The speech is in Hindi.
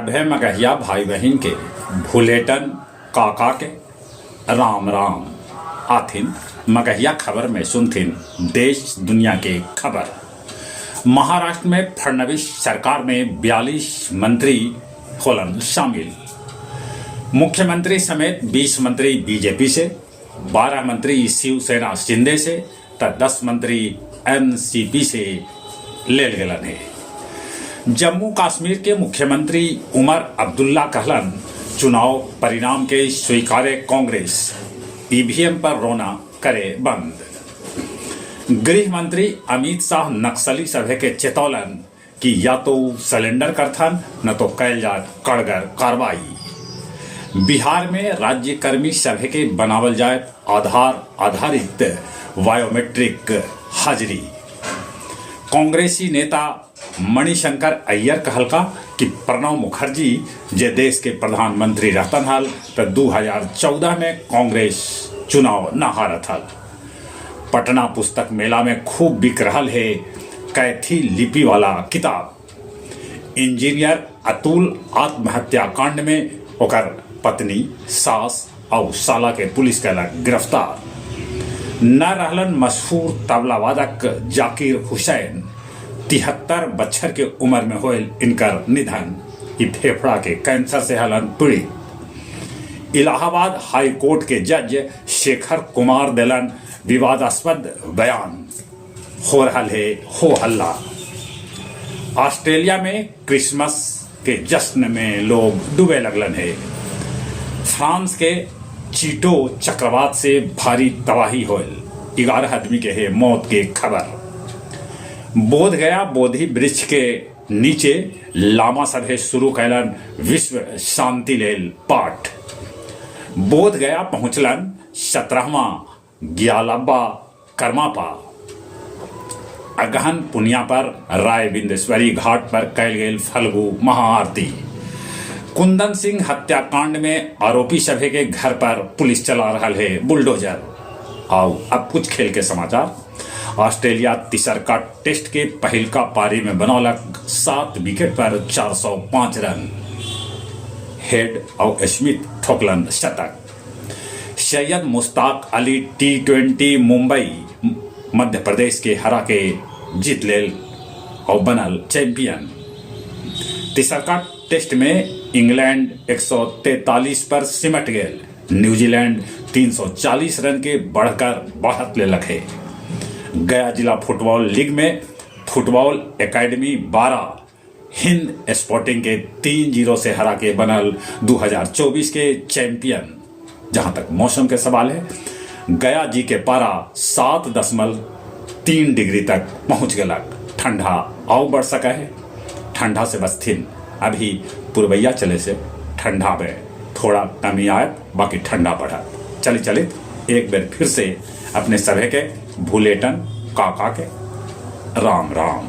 सभे मगहिया भाई बहन के भूलेटन काका के राम राम आथिन। मगहिया खबर में सुनथिन देश दुनिया के खबर। महाराष्ट्र में फडणवीस सरकार में 42 मंत्री होलन शामिल। मुख्यमंत्री समेत 20 मंत्री बीजेपी से, 12 मंत्री शिवसेना शिंदे से तो 10 मंत्री एनसीपी से ले गेलन है। जम्मू कश्मीर के मुख्यमंत्री उमर अब्दुल्ला कहलन चुनाव परिणाम के स्वीकारे कांग्रेस, ईवीएम पर रोना करे बंद। गृह मंत्री अमित शाह नक्सली सभे के चेतौलन कि या तो सरेंडर करथन न तो कैल जाए कड़गर कार्रवाई। बिहार में राज्यकर्मी सभे के बनावल जाए आधार आधारित बायोमेट्रिक हाजिरी। कांग्रेसी नेता मणिशंकर अय्यर कहलका कि प्रणब मुखर्जी जे देश के प्रधानमंत्री रहतन हल तो 2014 में कांग्रेस चुनाव न हारत हल। पटना पुस्तक मेला में खूब बिक रहल है कैथी लिपि वाला किताब। इंजीनियर अतुल आत्महत्या कांड में ओकर पत्नी, सास और साला के पुलिस कैलक गिरफ्तार। न रहलन मशहूर तबला वादक जाकिर हुसैन, 73 बछर के उम्र में होल इनकर निधन। फेफड़ा के कैंसर से हलन पीड़ित। इलाहाबाद हाई कोर्ट के जज शेखर कुमार देलन विवादास्पद बयान। हो रहल है हो हल्ला। ऑस्ट्रेलिया में क्रिसमस के जश्न में लोग डूबे लगलन है। फ्रांस के चीटो चक्रवात से भारी तबाही होल, 11 आदमी के है मौत के खबर। बोध गया बोधि वृक्ष के नीचे लामा सभे शुरू कैलन विश्व शांति लेल पाठ। बोध गया पहुंचलन 17वां ग्यालब्बा कर्मापा। अगहन पुनिया पर राय बिंदेश्वरी घाट पर कैल गेल फल्गु महाआरती। कुंदन सिंह हत्याकांड में आरोपी सभे के घर पर पुलिस चला रहा है बुलडोजर। आओ अब कुछ खेल के समाचार। ऑस्ट्रेलिया तीसरका टेस्ट के पहिलका पारी में बनौलक 7 विकेट पर 405 रन। हेड और स्मिथ ठोकलन शतक। सैयद मुश्ताक अली T20 मुंबई मध्य प्रदेश के हरा के जीत लेल और बनल चैंपियन। तीसरका टेस्ट में इंग्लैंड 143 पर सिमट गेल। न्यूजीलैंड 340 रन के बढ़कर बढ़त ले लखे। गया जिला फुटबॉल लीग में फुटबॉल एकेडमी 12 हिंद स्पोर्टिंग के 3-0 से हरा के बनल 2024 के चैंपियन। जहां तक मौसम के सवाल है, गया जी के पारा 7.3 डिग्री तक पहुंच गलक। ठंडा और बढ़ सका है। ठंडा से बस्थिन अभी पुरबैया चले से ठंडा में थोड़ा कमी आए, बाकी ठंडा बढ़ा। चलित एक बार फिर से अपने सभे के भूलेटन काका के राम राम।